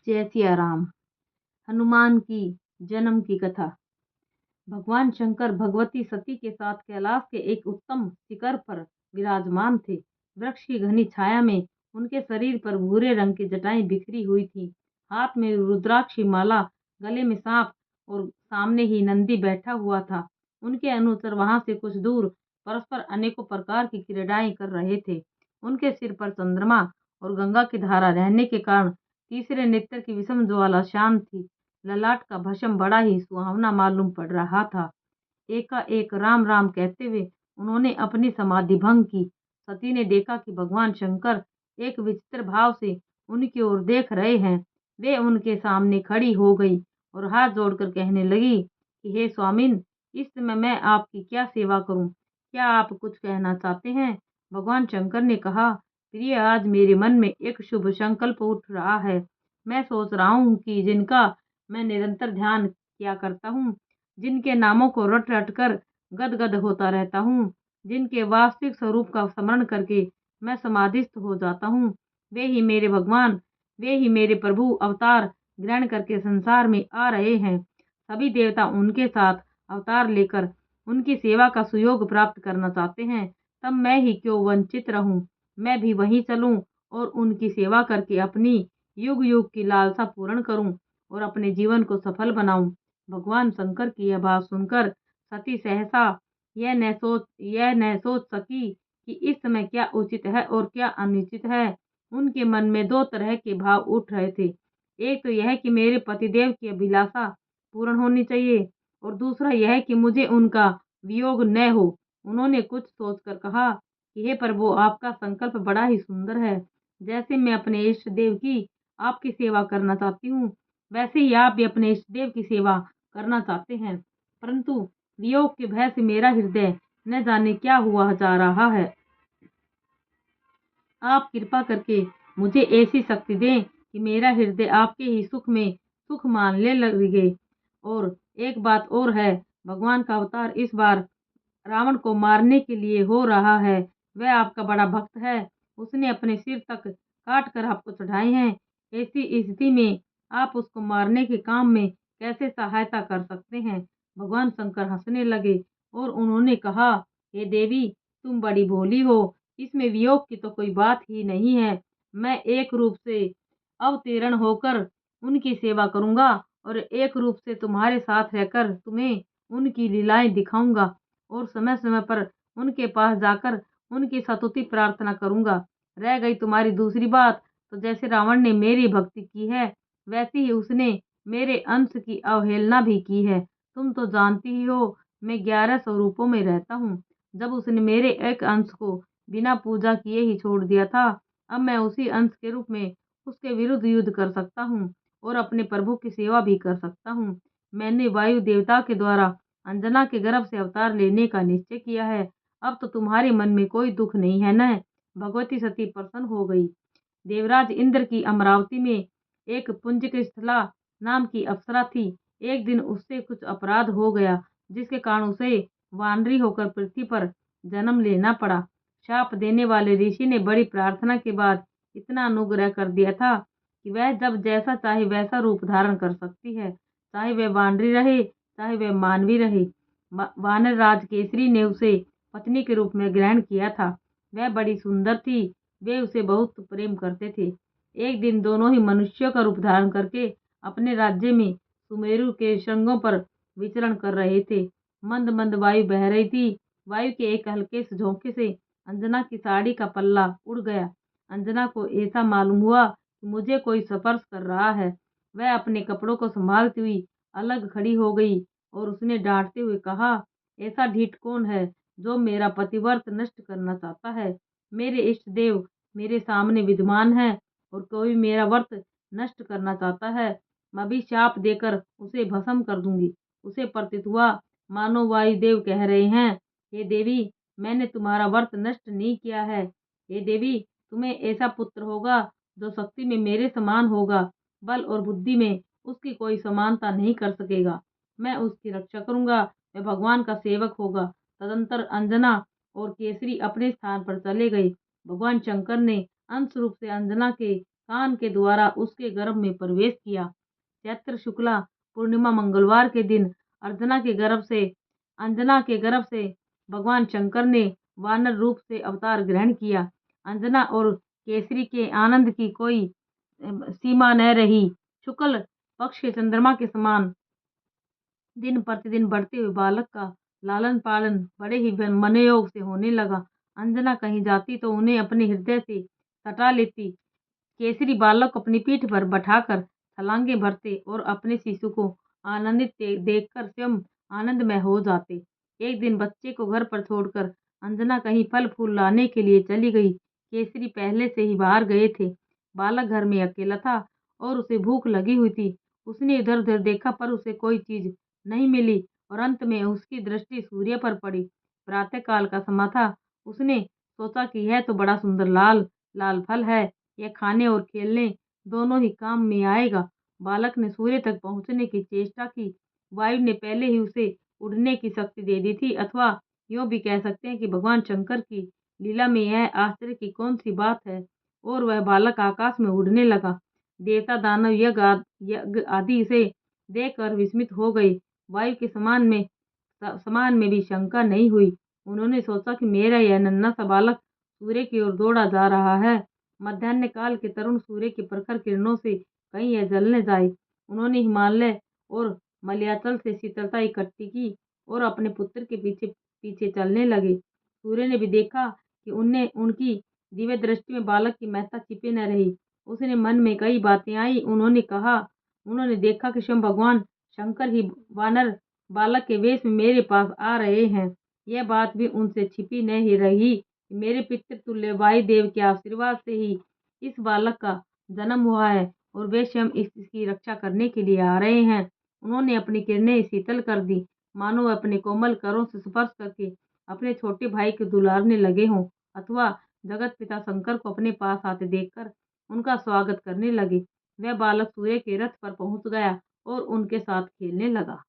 जय सिया राम। हनुमान की जन्म की कथा। भगवान शंकर भगवती सती के साथ कैलाश के एक उत्तम शिखर पर विराजमान थे। वृक्ष की घनी छाया में उनके शरीर पर भूरे रंग की जटाएं बिखरी हुई थी। हाथ में रुद्राक्षी माला, गले में सांप और सामने ही नंदी बैठा हुआ था। उनके अनुचर वहां से कुछ दूर परस्पर अनेकों प्रकार की क्रीड़ाएं कर रहे थे। उनके सिर पर चंद्रमा और गंगा की धारा रहने के कारण तीसरे नेत्र की विषम ज्वाला शांत थी। ललाट का भस्म बड़ा ही सुहावना मालूम पड़ रहा था। एकाएक राम राम कहते हुए उन्होंने अपनी समाधि भंग की। सती ने देखा कि भगवान शंकर एक विचित्र भाव से उनकी ओर देख रहे हैं। वे उनके सामने खड़ी हो गई और हाथ जोड़कर कहने लगी कि हे स्वामिन, इस समय मैं आपकी क्या सेवा करूं? क्या आप कुछ कहना चाहते हैं? भगवान शंकर ने कहा, प्रिय, आज मेरे मन में एक शुभ संकल्प उठ रहा है। मैं सोच रहा हूँ कि जिनका मैं निरंतर ध्यान किया करता हूँ, जिनके नामों को रट रट कर गदगद होता रहता हूँ, जिनके वास्तविक स्वरूप का स्मरण करके मैं समाधिस्थ हो जाता हूँ, वे ही मेरे भगवान, वे ही मेरे प्रभु अवतार ग्रहण करके संसार में आ रहे हैं। सभी देवता उनके साथ अवतार लेकर उनकी सेवा का सुयोग प्राप्त करना चाहते हैं। तब मैं ही क्यों वंचित रहूं? मैं भी वहीं चलूं और उनकी सेवा करके अपनी युग युग की लालसा पूर्ण करूं और अपने जीवन को सफल बनाऊं। भगवान शंकर की यह बात सुनकर सती सहसा यह न सोच सकी कि इस समय क्या उचित है और क्या अनुचित है। उनके मन में दो तरह के भाव उठ रहे थे। एक तो यह कि मेरे पतिदेव की अभिलाषा पूर्ण होनी चाहिए और दूसरा यह कि मुझे उनका वियोग न हो। उन्होंने कुछ सोचकर कहा कि हे प्रभु, आपका संकल्प बड़ा ही सुंदर है। जैसे मैं अपने इष्ट देव की आपकी सेवा करना चाहती हूँ, वैसे ही आप भी अपने इष्ट देव की सेवा करना चाहते हैं। परंतु वियोग के भय से मेरा हृदय न जाने क्या हुआ जा रहा है। आप कृपा करके मुझे ऐसी शक्ति दें कि मेरा हृदय आपके ही सुख में सुख मानने लगे। और एक बात और है, भगवान का अवतार इस बार रावण को मारने के लिए हो रहा है। वह आपका बड़ा भक्त है। उसने अपने सिर तक काट कर आपको चढ़ाए हैं। ऐसी स्थिति में आप उसको मारने के काम में कैसे सहायता कर सकते हैं? भगवान शंकर हंसने लगे और उन्होंने कहा, हे देवी, तुम बड़ी भोली हो। इसमें वियोग की तो कोई बात ही नहीं है। मैं एक रूप से अवतीर्ण होकर उनकी सेवा करूंगा और एक रूप से तुम्हारे साथ रहकर तुम्हें उनकी लीलाएं दिखाऊंगा और समय समय पर उनके पास जाकर उनकी स्तुति प्रार्थना करूंगा। रह गई तुम्हारी दूसरी बात, तो जैसे रावण ने मेरी भक्ति की है, वैसे ही उसने मेरे अंश की अवहेलना भी की है। तुम तो जानती ही हो, मैं 11 स्वरूपों में रहता हूँ। जब उसने मेरे एक अंश को बिना पूजा किए ही छोड़ दिया था, अब मैं उसी अंश के रूप में उसके विरुद्ध युद्ध कर सकता हूँ और अपने प्रभु की सेवा भी कर सकता हूँ। मैंने वायु देवता के द्वारा अंजना के गर्भ से अवतार लेने का निश्चय किया है। अब तो तुम्हारे मन में कोई दुख नहीं है न? भगवती सती प्रसन्न हो गई। देवराज इंद्र की अमरावती में एक पुंजिक स्थला नाम की अप्सरा थी। एक दिन उससे कुछ अपराध हो गया, जिसके कारण उसे वानरी होकर पृथ्वी पर जन्म लेना पड़ा। शाप देने वाले ऋषि ने बड़ी प्रार्थना के बाद इतना अनुग्रह कर दिया था कि वह जब जैसा चाहे वैसा रूप धारण कर सकती है, चाहे वह वानरी रहे चाहे वह मानवी रहे। वानर राज केसरी ने उसे पत्नी के रूप में ग्रहण किया था। वह बड़ी सुंदर थी। वे उसे बहुत प्रेम करते थे। एक दिन दोनों ही मनुष्यों का रूप धारण करके अपने राज्य में सुमेरु के श्रृंगों पर विचरण कर रहे थे। मंद मंद वायु बह रही थी। वायु के एक हल्के से झोंके से अंजना की साड़ी का पल्ला उड़ गया। अंजना को ऐसा मालूम हुआ कि मुझे कोई स्पर्श कर रहा है। वह अपने कपड़ों को संभालती हुई अलग खड़ी हो गई और उसने डांटते हुए कहा, ऐसा ढीठ कौन है जो मेरा पतिव्रत नष्ट करना चाहता है? मेरे इष्ट देव मेरे सामने विद्यमान है और कोई मेरा व्रत नष्ट करना चाहता है। मैं भी शाप देकर उसे भस्म कर दूंगी। उसे प्रतीत हुआ मानो वायुदेव कह रहे हैं, हे देवी, मैंने तुम्हारा व्रत नष्ट नहीं किया है। हे देवी, तुम्हें ऐसा पुत्र होगा जो शक्ति में मेरे समान होगा, बल और बुद्धि में उसकी कोई समानता नहीं कर सकेगा। मैं उसकी रक्षा करूंगा। वह भगवान का सेवक होगा। तदंतर अंजना और केसरी अपने स्थान पर चले गए। भगवान शंकर ने अंश रूप से अंजना के कान के द्वारा उसके गर्भ में प्रवेश किया। चैत्र शुक्ला पूर्णिमा मंगलवार के दिन अंजना के गर्भ से भगवान शंकर ने वानर रूप से अवतार ग्रहण किया। अंजना और केसरी के आनंद की कोई सीमा न रही। शुक्ल पक्ष के चंद्रमा के समान दिन प्रतिदिन बढ़ते हुए बालक का लालन पालन बड़े ही मनोयोग से होने लगा। अंजना कहीं जाती तो उन्हें अपने हृदय से सटा लेती। केसरी बालक को अपनी पीठ पर बैठाकर छलांगे भरते और अपने शिशु को आनंदित देखकर स्वयं आनंदमय हो जाते। एक दिन बच्चे को घर पर छोड़कर अंजना कहीं फल फूल लाने के लिए चली गई। केसरी पहले से ही बाहर गए थे। बालक घर में अकेला था और उसे भूख लगी हुई थी। उसने इधर उधर देखा पर उसे कोई चीज नहीं मिली और अंत में उसकी दृष्टि सूर्य पर पड़ी। प्रातःकाल का समय था। उसने सोचा कि यह तो बड़ा सुंदर लाल लाल फल है, यह खाने और खेलने दोनों ही काम में आएगा। बालक ने सूर्य तक पहुंचने की चेष्टा की। वायु ने पहले ही उसे उड़ने की शक्ति दे दी थी, अथवा यूं भी कह सकते हैं कि भगवान शंकर की लीला में यह आश्चर्य की कौन सी बात है। और वह बालक आकाश में उड़ने लगा। देवता दानव यज्ञ आदि से देखकर विस्मित हो गए। वायु के समान में भी शंका नहीं हुई। उन्होंने सोचा कि मेरा यह नन्हा सा बालक सूर्य की ओर दौड़ा जा रहा है। मध्याह्न काल के तरुण सूर्य की प्रखर किरणों से कहीं यह जल न जाए। उन्होंने हिमालय और मलयाचल से शीतलता इकट्ठी की और अपने पुत्र के पीछे पीछे चलने लगे। सूर्य ने भी देखा कि उनकी दिव्य दृष्टि में बालक की महत्ता छिपे न रही। उसने मन में कई बातें आई। उन्होंने देखा कि स्वयं भगवान शंकर ही वानर बालक के वेश में मेरे पास आ रहे हैं। यह बात भी उनसे छिपी न ही रही कि मेरे पितृतुल्य वायुदेव के आशीर्वाद से ही इस बालक का जन्म हुआ है और वे स्वयं इसकी रक्षा करने के लिए आ रहे हैं। उन्होंने अपनी किरणें शीतल कर दी, मानो अपने कोमल करों से स्पर्श करके अपने छोटे भाई को दुलारने लगे हों, अथवा जगत पिता शंकर को अपने पास आते देखकर उनका स्वागत करने लगे। वह बालक सूर्य के रथ पर पहुंच गया और उनके साथ खेलने लगा।